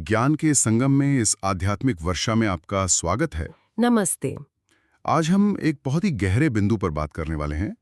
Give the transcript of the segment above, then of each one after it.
ज्ञान के संगम में इस आध्यात्मिक वर्षा में आपका स्वागत है। नमस्ते। आज हम एक बहुत ही गहरे बिंदु पर बात करने वाले हैं।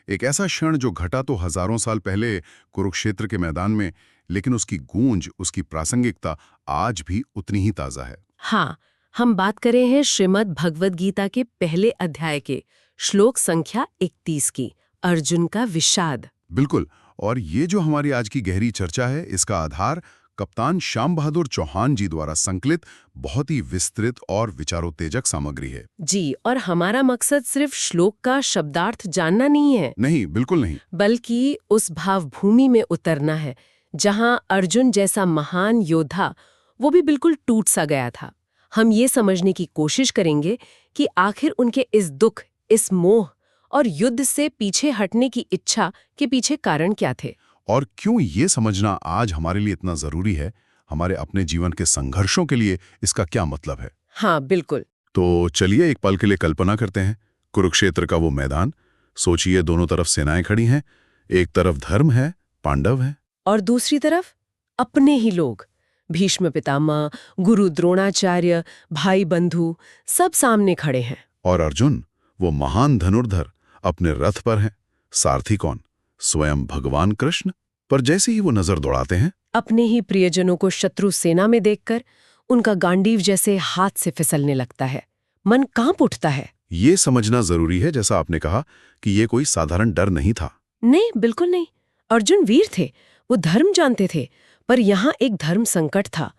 एक ऐसा क्षण जो घटा तो हजारों साल पहले कुरुक्षेत्र के मैदान में, लेकिन उसकी गूंज, उसकी प्रासंगिकता आज भी उतनी ही ताजा है। हाँ, हम बात कर रहे हैं श्रीमद् भगवद गीता के पहले अध्याय के श्लोक संख्या 31 की, अर्जुन का विषाद। बिल्कुल, और ये जो हमारी आज की गहरी चर्चा है, इसका आधार कप्तान श्याम बहादुर चौहान जी द्वारा संकलित बहुत ही विस्तृत और विचारोत्तेजक सामग्री है। जी, और हमारा मकसद सिर्फ श्लोक का शब्दार्थ जानना नहीं है। नहीं, बिल्कुल नहीं। बल्कि उस भावभूमि में उतरना है जहां अर्जुन जैसा महान योद्धा वो भी बिल्कुल टूट सा गया था। हम ये समझने की कोशिश करेंगे कि आखिर उनके इस दुख, इस मोह और युद्ध से पीछे हटने की इच्छा के पीछे कारण क्या थे, और क्यों ये समझना आज हमारे लिए इतना जरूरी है। हमारे अपने जीवन के संघर्षों के लिए इसका क्या मतलब है। हाँ बिल्कुल। तो चलिए एक पल के लिए कल्पना करते हैं, कुरुक्षेत्र का वो मैदान। सोचिए, दोनों तरफ सेनाएं खड़ी हैं। एक तरफ धर्म है, पांडव हैं, और दूसरी तरफ अपने ही लोग, भीष्म पितामह, गुरु द्रोणाचार्य, भाई बंधु, सब सामने खड़े हैं। और अर्जुन, वो महान धनुर्धर, अपने रथ पर हैं। सारथी कौन? स्वयं भगवान कृष्ण। पर जैसे ही वो नजर दौड़ाते हैं, अपने ही प्रियजनों को शत्रु सेना में देखकर उनका गांडीव जैसे हाथ से फिसलने लगता है, मन कांप उठता है। ये समझना जरूरी है, जैसा आपने कहा, कि ये कोई साधारण डर नहीं था। नहीं, बिल्कुल नहीं। अर्जुन वीर थे, वो धर्म जानते थे, पर यहाँ एक धर्म संकट था।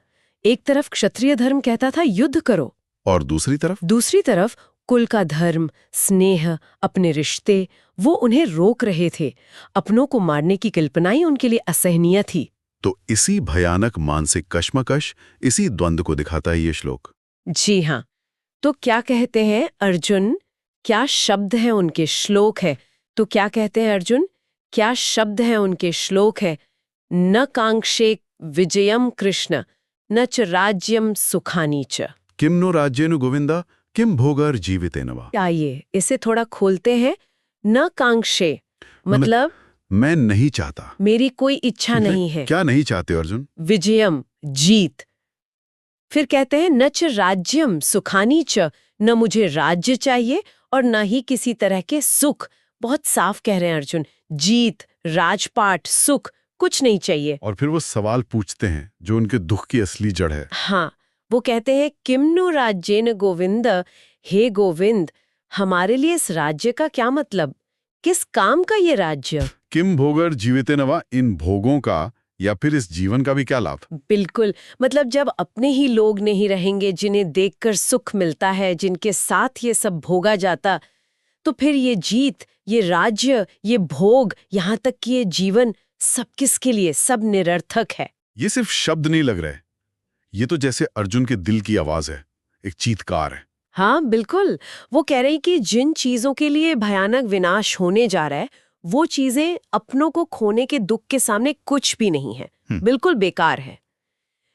एक तरफ क्षत्रिय धर्म कहता था युद्ध करो, और दूसरी तरफ कुल का धर्म, स्नेह, अपने रिश्ते, वो उन्हें रोक रहे थे। अपनों को मारने की कल्पनाएं उनके लिए असहनीय थी। तो इसी भयानक मानसिक कश्मकश, इसी द्वंद्व को दिखाता है ये श्लोक। जी हाँ। तो क्या कहते हैं अर्जुन? क्या शब्द है उनके श्लोक है? तो क्या कहते हैं अर्जुन? क्या शब्द है उनके श्लोक है? न कांक्षे विजयम कृष्ण, न च राज्यम सुखानी च। किम नो राज्येनु गोविंदा, किम भोगर जीवितेन वा। आइए इसे थोड़ा खोलते हैं। न कांक्षे मतलब मैं नहीं चाहता, मेरी कोई इच्छा नहीं है। क्या नहीं चाहते अर्जुन? विजयम जीत। फिर कहते हैं न च राज्यम सुखानी च, न मुझे राज्य चाहिए और न ही किसी तरह के सुख। बहुत साफ कह रहे हैं अर्जुन, जीत, राजपाट, सुख कुछ नहीं चाहिए। और फिर वो सवाल पूछते हैं जो उनके दुख की असली जड़ है। हाँ, वो कहते हैं किम्नु राज्येन गोविंद, हे गोविंद, हमारे लिए इस राज्य का क्या मतलब? किस काम का ये राज्य? किम भोगर जीवितेन वा, इन भोगों का या फिर इस जीवन का भी क्या लाभ? बिल्कुल, मतलब जब अपने ही लोग नहीं रहेंगे जिन्हें देखकर सुख मिलता है, जिनके साथ ये सब भोगा जाता, तो फिर ये जीत, ये राज्य, ये भोग, यहाँ तक कि ये जीवन, सब किसके लिए? सब निरर्थक है। ये सिर्फ शब्द नहीं लग रहे, ये तो जैसे अर्जुन के दिल की आवाज है, एक चीत्कार है। हाँ बिल्कुल, वो कह रही कि जिन चीजों के लिए भयानक विनाश होने जा रहा है, वो चीजें अपनों को खोने के दुख के सामने कुछ भी नहीं है, बिल्कुल बेकार है।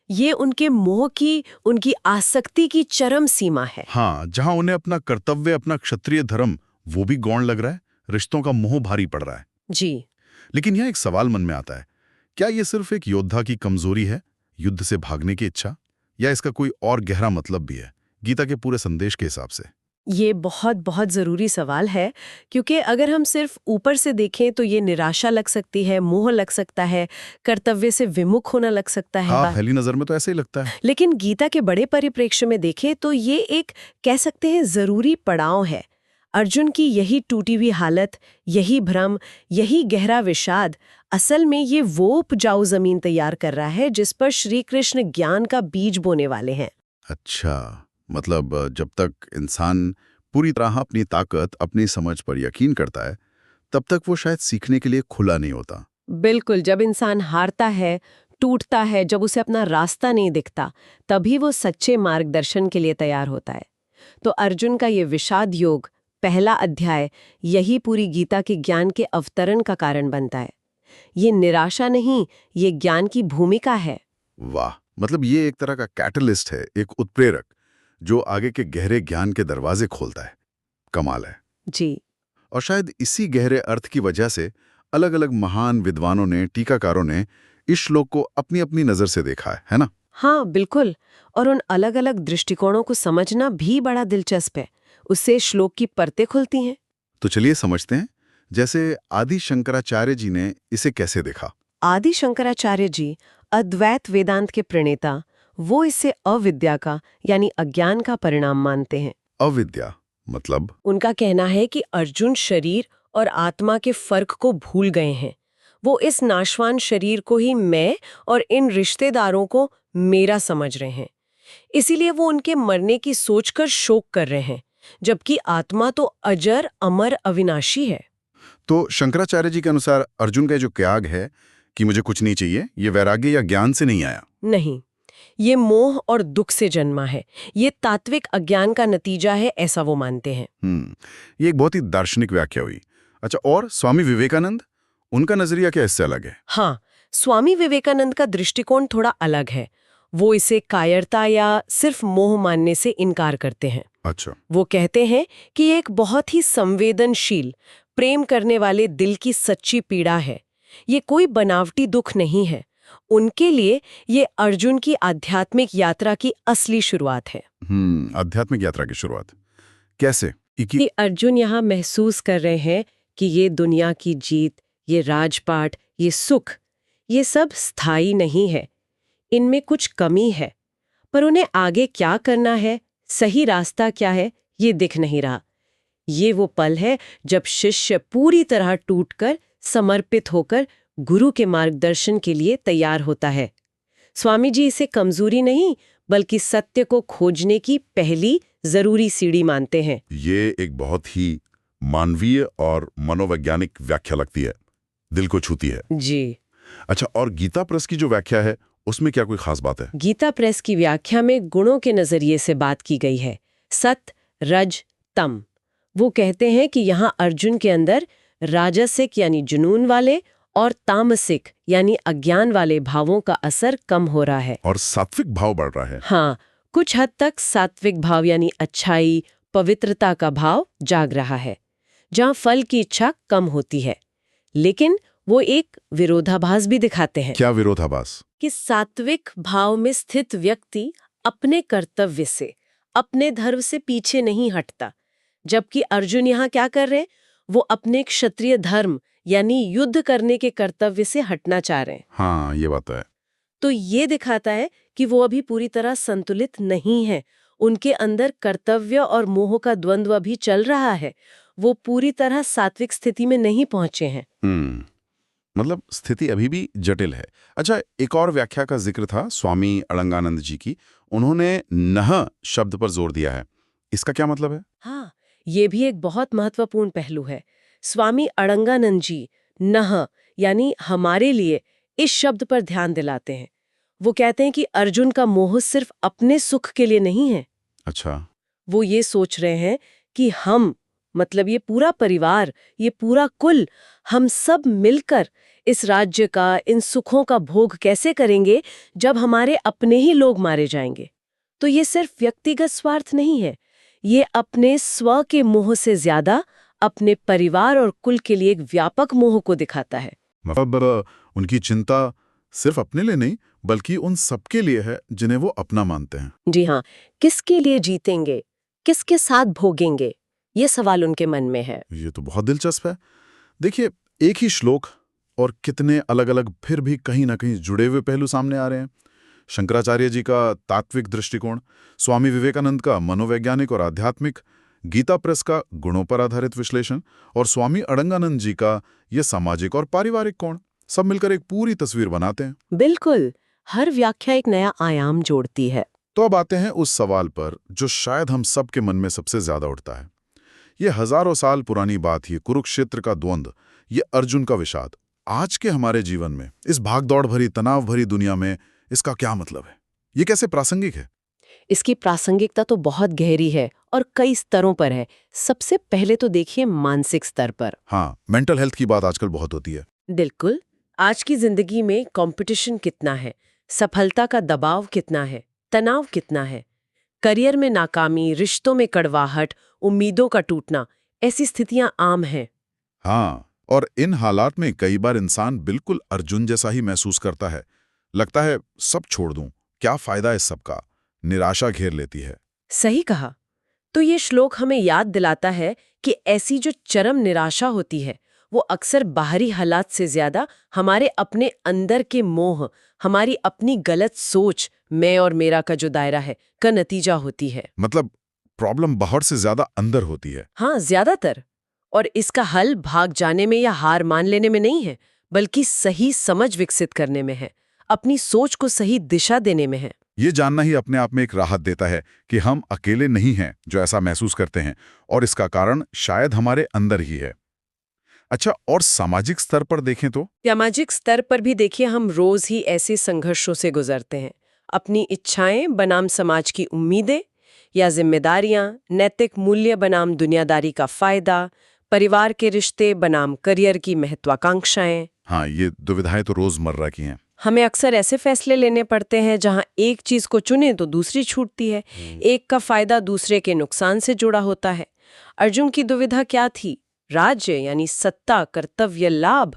ये उनके मोह की, उनकी आसक्ति की चरम सीमा है। हाँ, जहां उन्हें अपना कर्तव्य, अपना क्षत्रिय धर्म, वो भी गौण लग रहा है, रिश्तों का मोह भारी पड़ रहा है। जी। लेकिन यह एक सवाल मन में आता है, क्या ये सिर्फ एक योद्धा की कमजोरी है, युद्ध से भागने की इच्छा, या इसका कोई और गहरा मतलब भी है गीता के पूरे संदेश के हिसाब से? ये बहुत बहुत ज़रूरी सवाल है, क्योंकि अगर हम सिर्फ ऊपर से देखें तो ये निराशा लग सकती है, मोह लग सकता है, कर्तव्य से विमुख होना लग सकता है। हाँ, पहली नजर में तो ऐसे ही लगता है। लेकिन गीता के बड़े परिप्रेक्ष्य में देखें तो ये एक, कह सकते हैं, ज़रूरी पड़ाव है। अर्जुन की यही टूटी हुई हालत, यही भ्रम, यही गहरा विषाद, असल में ये वो उपजाऊ जमीन तैयार कर रहा है जिस पर श्री कृष्ण ज्ञान का बीज बोने वाले हैं। अच्छा, मतलब जब तक इंसान पूरी तरह अपनी ताकत, अपनी समझ पर यकीन करता है, तब तक वो शायद सीखने के लिए खुला नहीं होता। बिल्कुल, जब इंसान हारता है, टूटता है, जब उसे अपना रास्ता नहीं दिखता, तभी वो सच्चे मार्गदर्शन के लिए तैयार होता है। तो अर्जुन का ये विषाद योग, पहला अध्याय, यही पूरी गीता के ज्ञान के अवतरण का कारण बनता है। ये निराशा नहीं, ये ज्ञान की भूमिका है। वाह, मतलब ये एक तरह का कैटलिस्ट है, एक उत्प्रेरक जो आगे के गहरे ज्ञान के दरवाजे खोलता है। कमाल है जी। और शायद इसी गहरे अर्थ की वजह से अलग अलग महान विद्वानों ने, टीकाकारों ने इस श्लोक को अपनी अपनी नजर से देखा है ना? हाँ बिल्कुल। और उन अलग अलग दृष्टिकोणों को समझना भी बड़ा दिलचस्प है। उससे श्लोक की परतें खुलती हैं। तो चलिए समझते हैं, जैसे आदि शंकराचार्य जी ने इसे कैसे देखा। आदि शंकराचार्य जी अद्वैत वेदांत के प्रणेता, वो इसे अविद्या का यानी अज्ञान का परिणाम मानते हैं। अविद्या मतलब? उनका कहना है कि अर्जुन शरीर और आत्मा के फर्क को भूल गए हैं। वो इस नाशवान शरीर को ही मैं और इन रिश्तेदारों को मेरा समझ रहे हैं। इसीलिए वो उनके मरने की सोचकर शोक कर रहे हैं, जबकि आत्मा तो अजर अमर अविनाशी है। तो शंकराचार्य जी के अनुसार अर्जुन का जो त्याग है कि मुझे कुछ नहीं चाहिए, ये वैराग्य या ज्ञान से नहीं आया। नहीं, ये मोह और दुख से जन्मा है। ये तात्विक अज्ञान का नतीजा है, ऐसा वो मानते हैं। ये एक बहुत ही दार्शनिक व्याख्या हुई। अच्छा, और स्वामी विवेकानंद, उनका नजरिया क्या इससे अलग है? हाँ, स्वामी विवेकानंद का दृष्टिकोण थोड़ा अलग है। वो इसे कायरता या सिर्फ मोह मानने से इनकार करते हैं। अच्छा। वो कहते हैं कि ये एक बहुत ही संवेदनशील, प्रेम करने वाले दिल की सच्ची पीड़ा है। ये कोई बनावटी दुख नहीं है। उनके लिए ये अर्जुन की आध्यात्मिक यात्रा की असली शुरुआत है। आध्यात्मिक यात्रा की शुरुआत कैसे? कि अर्जुन यहाँ महसूस कर रहे हैं कि ये दुनिया की जीत, ये राजपाट, ये सुख, ये सब स्थायी नहीं है। इनमें कुछ कमी है। पर उन्हें आगे क्या करना है, सही रास्ता क्या है, ये दिख नहीं रहा। ये वो पल है जब शिष्य पूरी तरह टूटकर, समर्पित होकर गुरु के मार्गदर्शन के लिए तैयार होता है। स्वामी जी इसे कमजोरी नहीं, बल्कि सत्य को खोजने की पहली जरूरी सीढ़ी मानते हैं। ये एक बहुत ही मानवीय और मनोवैज्ञानिक व्याख्या लगती है, दिल को छूती है। जी। अच्छा, और गीता प्रेस की जो व्याख्या है, उसमें क्या कोई खास बात है? गीता प्रेस की व्याख्या में गुणों के नजरिए से बात की गई है, सत, रज, तम। वो कहते हैं कि यहाँ अर्जुन के अंदर राजसिक यानी जुनून वाले और तामसिक यानी अज्ञान वाले भावों का असर कम हो रहा है। और सात्विक भाव बढ़ रहा है। हाँ, कुछ हद तक सात्विक भाव यानी अच्छाई, पवित्रता का भाव जाग रहा है, जहाँ फल की इच्छा कम होती है। लेकिन वो एक विरोधाभास भी दिखाते हैं। क्या विरोधाभास? कि सात्विक भाव में स्थित व्यक्ति अपने कर्तव्य से, अपने धर्म से पीछे नहीं हटता, जबकि अर्जुन यहाँ क्या कर रहे हैं, वो अपने क्षत्रिय धर्म यानी युद्ध करने के कर्तव्य से हटना चाह रहे हैं। हाँ, ये बात है। तो ये दिखाता है कि वो अभी पूरी तरह संतुलित नहीं है। उनके अंदर कर्तव्य और मोह का द्वंद्व भी चल रहा है। वो पूरी तरह सात्विक स्थिति में नहीं पहुंचे हैं। मतलब स्थिति अभी भी जटिल है। अच्छा, एक और व्याख्या का जिक्र था स्वामी अड़ंगानंद जी की। उन्होंने नह शब्द पर जोर दिया है। इसका क्या मतलब है? हाँ, ये भी एक बहुत महत्वपूर्ण पहलू है। स्वामी अड़ंगानंद जी नह यानी हमारे लिए इस शब्द पर ध्यान दिलाते हैं। वो कहते हैं कि अर्जुन का मोह सिर्फ अपने सुख के लिए नहीं है। अच्छा। वो ये सोच रहे हैं कि हम, मतलब ये पूरा परिवार, ये पूरा कुल, हम सब मिलकर इस राज्य का, इन सुखों का भोग कैसे करेंगे जब हमारे अपने ही लोग मारे जाएंगे। तो ये सिर्फ व्यक्तिगत स्वार्थ नहीं है, ये अपने स्व के मोह से ज्यादा अपने परिवार और कुल के लिए एक व्यापक मोह को दिखाता है। मतलब उनकी चिंता सिर्फ अपने लिए नहीं, बल्कि उन सबके लिए है जिन्हें वो अपना मानते हैं। जी हाँ, किसके लिए जीतेंगे, किसके साथ भोगेंगे, ये सवाल उनके मन में है। ये तो बहुत दिलचस्प है। देखिए, एक ही श्लोक और कितने अलग अलग फिर भी कहीं ना कहीं जुड़े हुए पहलू सामने आ रहे हैं। शंकराचार्य जी का तात्विक दृष्टिकोण, स्वामी विवेकानंद का मनोवैज्ञानिक और आध्यात्मिक, गीता प्रेस का गुणों पर आधारित विश्लेषण और स्वामी अड़ंगानंद जी का ये सामाजिक और पारिवारिक कोण, सब मिलकर एक पूरी तस्वीर बनाते हैं। बिल्कुल, हर व्याख्या एक नया आयाम जोड़ती है। तो अब आते हैं उस सवाल पर जो शायद हम सब के मन में सबसे ज्यादा उठता है। ये हजारों साल पुरानी बात, ये कुरुक्षेत्र का द्वंद्व, ये अर्जुन का विषाद, आज के हमारे जीवन में, इस भागदौड़ भरी, तनाव भरी दुनिया में इसका क्या मतलब है? ये कैसे प्रासंगिक है? इसकी प्रासंगिकता तो बहुत गहरी है और कई स्तरों पर है। सबसे पहले तो देखिए मानसिक स्तर पर। हाँ, मेंटल हेल्थ की बात आजकल बहुत होती है। बिल्कुल, आज की जिंदगी में कंपटीशन कितना है, सफलता का दबाव कितना है, तनाव कितना है, करियर में नाकामी, रिश्तों में कड़वाहट, उम्मीदों का टूटना, ऐसी स्थितियां आम हैं। हाँ, और इन हालात में कई बार इंसान बिल्कुल अर्जुन जैसा ही महसूस करता है। लगता है सब छोड़ दूं, क्या फायदा इस सबका? निराशा घेर लेती है। सही कहा। तो ये श्लोक हमें याद दिलाता है कि ऐसी जो चरम निराशा होती है वो अक्सर बाहरी हालात से ज्यादा हमारे अपने अंदर के मोह, हमारी अपनी गलत सोच, मैं और मेरा का जो दायरा है, का नतीजा होती है। मतलब प्रॉब्लम बाहर से ज्यादा अंदर होती है। हाँ, ज्यादातर। और इसका हल भाग जाने में या हार मान लेने में नहीं है, बल्कि सही समझ विकसित करने में है, अपनी सोच को सही दिशा देने में है। ये जानना ही अपने आप में एक राहत देता है कि हम अकेले नहीं हैं जो ऐसा महसूस करते हैं, और इसका कारण शायद हमारे अंदर ही है। अच्छा, और सामाजिक स्तर पर देखें तो? सामाजिक स्तर पर भी देखिए, हम रोज ही ऐसे संघर्षों से गुजरते हैं। अपनी इच्छाएं बनाम समाज की उम्मीदें, या जिम्मेदारियां, नैतिक मूल्य बनाम दुनियादारी का फायदा, परिवार के रिश्ते बनाम करियर की महत्वाकांक्षाएं। हाँ, ये दुविधाएं तो रोजमर्रा की हैं। हमें अक्सर ऐसे फैसले लेने पड़ते हैं जहां एक चीज को चुने तो दूसरी छूटती है, एक का फायदा दूसरे के नुकसान से जुड़ा होता है। अर्जुन की दुविधा क्या थी? राज्य यानी सत्ता, कर्तव्य, लाभ,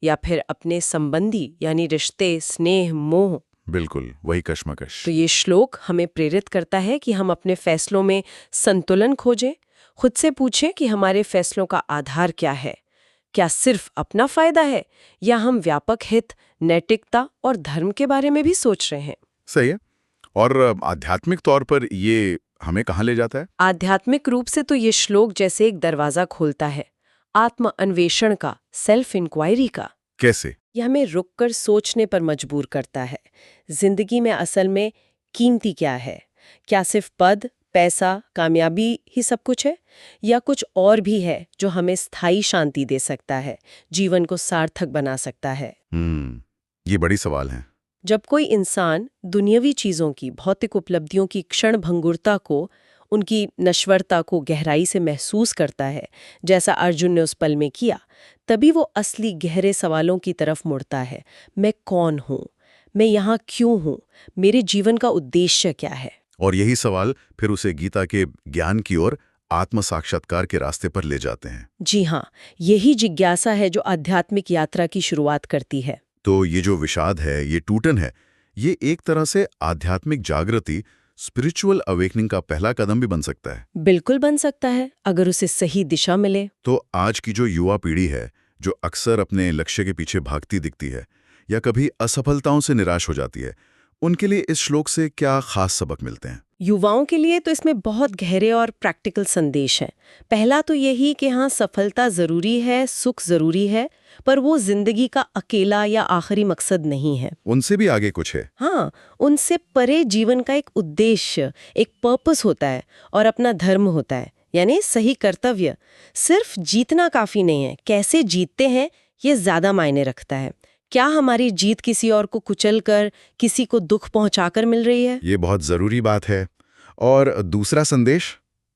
या फिर अपने संबंधी यानी रिश्ते, स्नेह, मोह। बिल्कुल वही कश्मकश। तो ये श्लोक हमें प्रेरित करता है कि हम अपने फैसलों में संतुलन खोजें, खुद से पूछें कि हमारे फैसलों का आधार क्या है। क्या सिर्फ अपना फायदा है, या हम व्यापक हित, नैतिकता और धर्म के बारे में भी सोच रहे हैं? सही है। और आध्यात्मिक तौर पर ये हमें कहाँ ले जाता है? आध्यात्मिक रूप से तो ये श्लोक जैसे एक दरवाजा खोलता है, आत्म अन्वेषण का, सेल्फ इंक्वायरी का। कैसे? यह हमें रुककर सोचने पर मजबूर करता है। जिंदगी में असल में कीमती क्या है? क्या सिर्फ पद, पैसा, कामयाबी ही सब कुछ है, या कुछ और भी है जो हमें स्थायी शांति दे सकता है, जीवन को सार्थक बना सकता है? ये बड़ी सवाल है। जब कोई इंसान दुनियावी चीजों की, भौतिक उपलब्धियों की क्षण भंगुरता को, उनकी नश्वरता को गहराई से महसूस करता है, जैसा अर्जुन ने उस पल में किया, तभी वो असली गहरे सवालों की तरफ मुड़ता है। मैं कौन हूँ? मैं यहाँ क्यों हूँ? मेरे जीवन का उद्देश्य क्या है? और यही सवाल फिर उसे गीता के ज्ञान की ओर, आत्म साक्षात्कार के रास्ते पर ले जाते हैं। जी हाँ, यही जिज्ञासा है जो आध्यात्मिक यात्रा की शुरुआत करती है। तो ये जो विषाद है, ये टूटन है, ये एक तरह से आध्यात्मिक जागृति, स्पिरिचुअल अवेकनिंग का पहला कदम भी बन सकता है। बिल्कुल बन सकता है, अगर उसे सही दिशा मिले। तो आज की जो युवा पीढ़ी है, जो अक्सर अपने लक्ष्य के पीछे भागती दिखती है या कभी असफलताओं से निराश हो जाती है, उनके लिए इस श्लोक से क्या खास सबक मिलते हैं? युवाओं के लिए तो इसमें बहुत गहरे और प्रैक्टिकल संदेश हैं। पहला तो यही कि हाँ, सफलता जरूरी है, सुख जरूरी है, पर वो जिंदगी का अकेला या आखिरी मकसद नहीं है। उनसे भी आगे कुछ है। हाँ, उनसे परे जीवन का एक उद्देश्य, एक पर्पस होता है, और अपना धर्म होता है, यानी सही कर्तव्य। सिर्फ जीतना काफी नहीं है, कैसे जीतते हैं ये ज्यादा मायने रखता है। क्या हमारी जीत किसी और को कुचलकर, किसी को दुख पहुंचाकर मिल रही है? ये बहुत जरूरी बात है। और दूसरा संदेश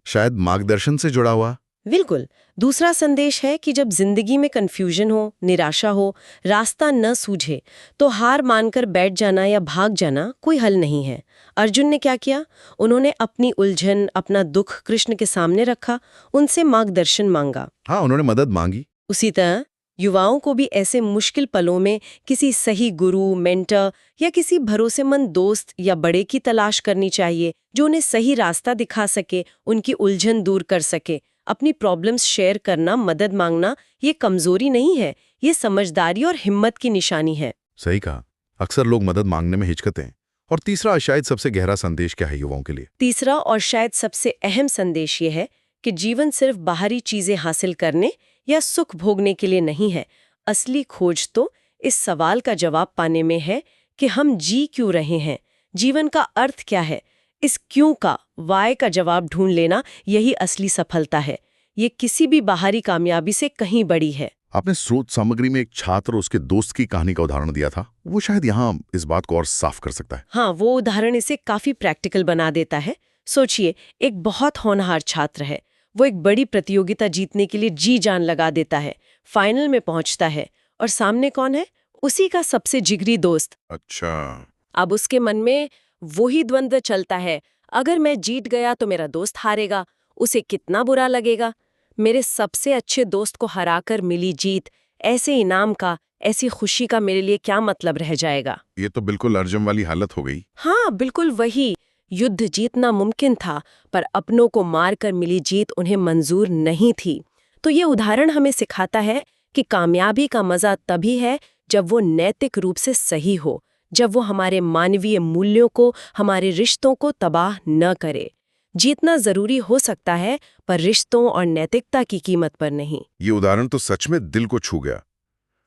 शायद मार्गदर्शन से जुड़ा हुआ। बिल्कुल। दूसरा संदेश है कि जब जिंदगी में कंफ्यूजन हो, निराशा हो, रास्ता न सूझे, तो हार मानकर बैठ जाना या भाग जाना कोई हल नहीं है। अर्जुन ने क्या किया? उन्होंने अपनी उलझन, अपना दुख कृष्ण के सामने रखा, उनसे मार्गदर्शन मांगा। हाँ, उन्होंने मदद मांगी। उसी तरह युवाओं को भी ऐसे मुश्किल पलों में किसी सही गुरु, मेंटर या किसी भरोसेमंद दोस्त या बड़े की तलाश करनी चाहिए, जो उन्हें सही रास्ता दिखा सके, उनकी उलझन दूर कर सके। अपनी प्रॉब्लम्स शेयर करना, मदद मांगना, ये कमजोरी नहीं है, ये समझदारी और हिम्मत की निशानी है। सही कहा। अक्सर लोग मदद मांगने में हिचकते हैं। और तीसरा, शायद सबसे गहरा संदेश क्या है युवाओं के लिए? तीसरा और शायद सबसे अहम संदेश ये है कि जीवन सिर्फ बाहरी चीजें हासिल करने या सुख भोगने के लिए नहीं है। असली खोज तो इस सवाल का जवाब पाने में है कि हम जी क्यों रहे हैं, जीवन का अर्थ क्या है। इस क्यों का, वाय का जवाब ढूंढ लेना, यही असली सफलता है। ये किसी भी बाहरी कामयाबी से कहीं बड़ी है। आपने स्रोत सामग्री में एक छात्र और उसके दोस्त की कहानी का उदाहरण दिया था, वो शायद यहाँ इस बात को और साफ कर सकता है। हाँ, वो उदाहरण इसे काफी प्रैक्टिकल बना देता है। सोचिए, एक बहुत होनहार छात्र है, वो एक बड़ी प्रतियोगिता जीतने के लिए जी जान लगा देता है, फाइनल में पहुंचता है, और सामने कौन है? उसी का सबसे जिगरी दोस्त। अच्छा। अब उसके मन में वही द्वंद्व चलता है, अगर मैं जीत गया तो मेरा दोस्त हारेगा, उसे कितना बुरा लगेगा। मेरे सबसे अच्छे दोस्त को हराकर मिली जीत ऐसे इनाम का, ऐसी खुशी का मेरे लिए क्या मतलब रह जाएगा? ये तो बिल्कुल अर्जुन वाली हालत हो गई। हाँ, बिल्कुल वही। युद्ध जीतना मुमकिन था, पर अपनों को मारकर मिली जीत उन्हें मंजूर नहीं थी। तो ये उदाहरण हमें सिखाता है कि कामयाबी का मजा तभी है जब वो नैतिक रूप से सही हो, जब वो हमारे मानवीय मूल्यों को, हमारे रिश्तों को तबाह न करे। जीतना जरूरी हो सकता है, पर रिश्तों और नैतिकता की कीमत पर नहीं। ये उदाहरण तो सच में दिल को छू गया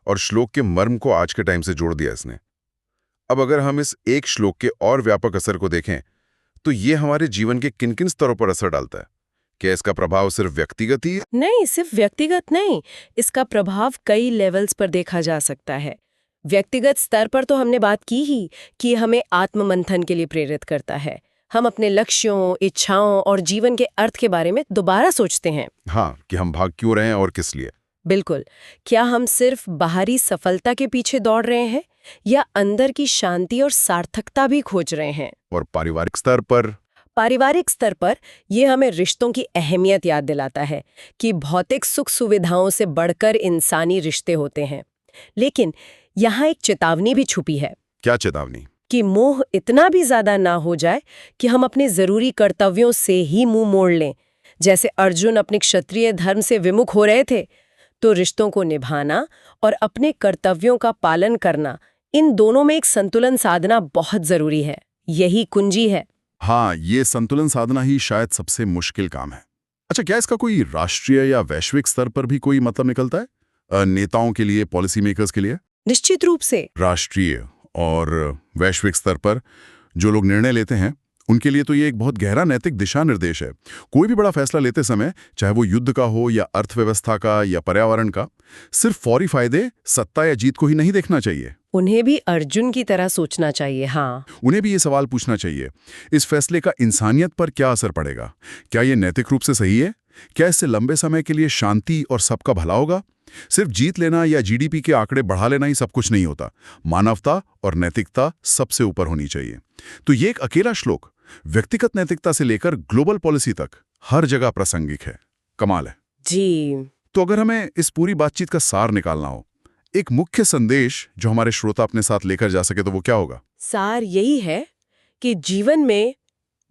और श्लोक के मर्म को आज के टाइम से जोड़ दिया इसने। अब अगर हम इस एक श्लोक के और व्यापक असर को देखें, तो ये हमारे जीवन के किन किन स्तरों पर असर डालता है? क्या इसका प्रभाव सिर्फ व्यक्तिगत ही है? नहीं, सिर्फ व्यक्तिगत नहीं, इसका प्रभाव कई लेवल्स पर देखा जा सकता है। व्यक्तिगत स्तर पर तो हमने बात की ही कि हमें आत्ममंथन के लिए प्रेरित करता है। हम अपने लक्ष्यों, इच्छाओं और जीवन के अर्थ के बारे में दोबारा सोचते हैं। हाँ, कि हम भाग क्यों रहे हैं और किस लिए। बिल्कुल। क्या हम सिर्फ बाहरी सफलता के पीछे दौड़ रहे हैं या अंदर की शांति और सार्थकता भी खोज रहे हैं? और पारिवारिक स्तर पर? पारिवारिक स्तर पर ये हमें रिश्तों की अहमियत याद दिलाता है कि भौतिक सुख सुविधाओं से बढ़कर इंसानी रिश्ते होते हैं। लेकिन यहाँ एक चेतावनी भी छुपी है। क्या चेतावनी? कि मोह इतना भी ज्यादा ना हो जाए कि हम अपने जरूरी कर्तव्यों से ही मुंह मोड़ लें। जैसे अर्जुन अपने क्षत्रिय धर्म से विमुख हो रहे थे, तो रिश्तों को निभाना और अपने कर्तव्यों का पालन करना, इन दोनों में एक संतुलन साधना बहुत जरूरी है। यही कुंजी है। हाँ, ये संतुलन साधना ही शायद सबसे मुश्किल काम है। अच्छा, क्या इसका कोई राष्ट्रीय या वैश्विक स्तर पर भी कोई मतलब निकलता है? नेताओं के लिए, पॉलिसी मेकर्स के लिए? निश्चित रूप से। राष्ट्रीय और वैश्विक स्तर पर जो लोग निर्णय लेते हैं, उनके लिए तो ये एक बहुत गहरा नैतिक दिशा निर्देश है। कोई भी बड़ा फैसला लेते समय, चाहे वो युद्ध का हो या अर्थव्यवस्था का या पर्यावरण का, सिर्फ फौरी फायदे, सत्ता या जीत को ही नहीं देखना चाहिए। उन्हें भी अर्जुन की तरह सोचना चाहिए। हाँ, उन्हें भी ये सवाल पूछना चाहिए, इस फैसले का इंसानियत पर क्या असर पड़ेगा? क्या ये नैतिक रूप से सही है? क्या इससे लंबे समय के लिए शांति और सबका भला होगा? सिर्फ जीत लेना या जीडीपी के आंकड़े बढ़ा लेना ही सब कुछ नहीं होता। मानवता और नैतिकता सबसे ऊपर होनी चाहिए। तो ये एक अकेला श्लोक व्यक्तिगत नैतिकता से लेकर ग्लोबल पॉलिसी तक हर जगह प्रासंगिक है। कमाल है जी। तो अगर हमें इस पूरी बातचीत का सार निकालना हो, एक मुख्य संदेश जो हमारे श्रोता अपने साथ लेकर जा सके, तो वो क्या होगा? सार यही है कि जीवन में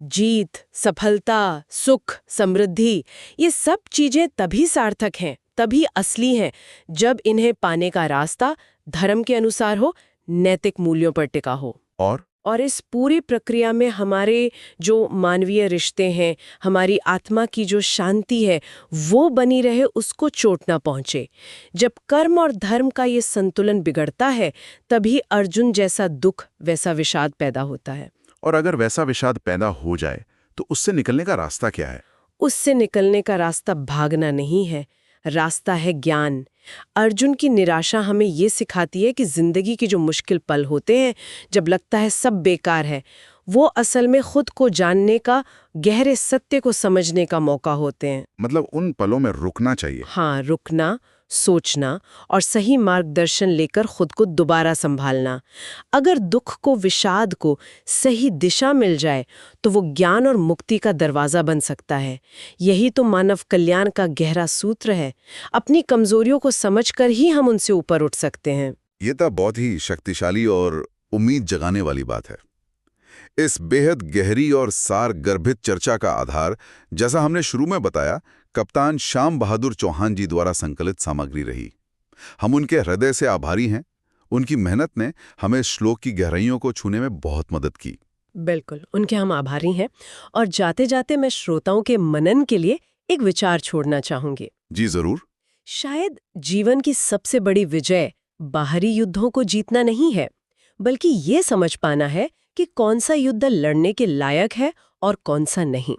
जीत, सफलता, सुख, समृद्धि, ये सब चीजें तभी सार्थक हैं, तभी असली हैं, जब इन्हें पाने का रास्ता धर्म के अनुसार हो, नैतिक मूल्यों पर टिका हो। और इस पूरी प्रक्रिया में हमारे जो मानवीय रिश्ते हैं, हमारी आत्मा की जो शांति है, वो बनी रहे, उसको चोट ना पहुंचे। जब कर्म और धर्म का ये संतुलन बिगड़ता है, तभी अर्जुन जैसा दुख, वैसा विषाद पैदा होता है। और अगर वैसा विषाद पैदा हो जाए, तो उससे निकलने का रास्ता क्या है? उससे निकलने का रास्ता भागना नहीं है, रास्ता है ज्ञान। अर्जुन की निराशा हमें ये सिखाती है कि जिंदगी के जो मुश्किल पल होते हैं, जब लगता है सब बेकार है, वो असल में खुद को जानने का, गहरे सत्य को समझने का मौका होते हैं। मतलब उन पलों में रुकना चाहिए। हाँ, रुकना, सोचना और सही मार्गदर्शन लेकर खुद को दोबारा संभालना। अगर दुख को, विषाद को सही दिशा मिल जाए, तो वो ज्ञान और मुक्ति का दरवाजा बन सकता है। यही तो मानव कल्याण का गहरा सूत्र है। अपनी कमजोरियों को समझकर ही हम उनसे ऊपर उठ सकते हैं। ये तो बहुत ही शक्तिशाली और उम्मीद जगाने वाली बात है। इस बेहद गहरी और सार गर्भित चर्चा का आधार, जैसा हमने शुरू में बताया, कप्तान श्याम बहादुर चौहान जी द्वारा संकलित सामग्री रही। हम उनके हृदय से आभारी हैं। उनकी मेहनत ने हमें श्लोक की गहराइयों को छूने में बहुत मदद की। बिल्कुल, उनके हम आभारी हैं। और जाते जाते मैं श्रोताओं के मनन के लिए एक विचार छोड़ना चाहूंगी। जी जरूर। शायद जीवन की सबसे बड़ी विजय बाहरी युद्धों को जीतना नहीं है, बल्कि ये समझ पाना है कि कौन सा युद्ध लड़ने के लायक है और कौन सा नहीं।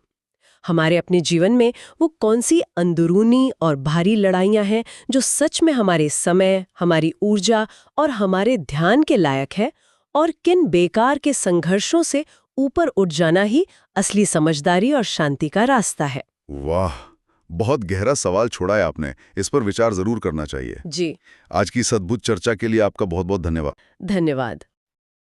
हमारे अपने जीवन में वो कौन सी अंदरूनी और भारी लड़ाइयाँ हैं जो सच में हमारे समय, हमारी ऊर्जा और हमारे ध्यान के लायक है, और किन बेकार के संघर्षों से ऊपर उठ जाना ही असली समझदारी और शांति का रास्ता है। वाह, बहुत गहरा सवाल छोड़ा है आपने। इस पर विचार जरूर करना चाहिए। जी। आज की इस अद्भुत चर्चा के लिए आपका बहुत बहुत धन्यवाद। धन्यवाद।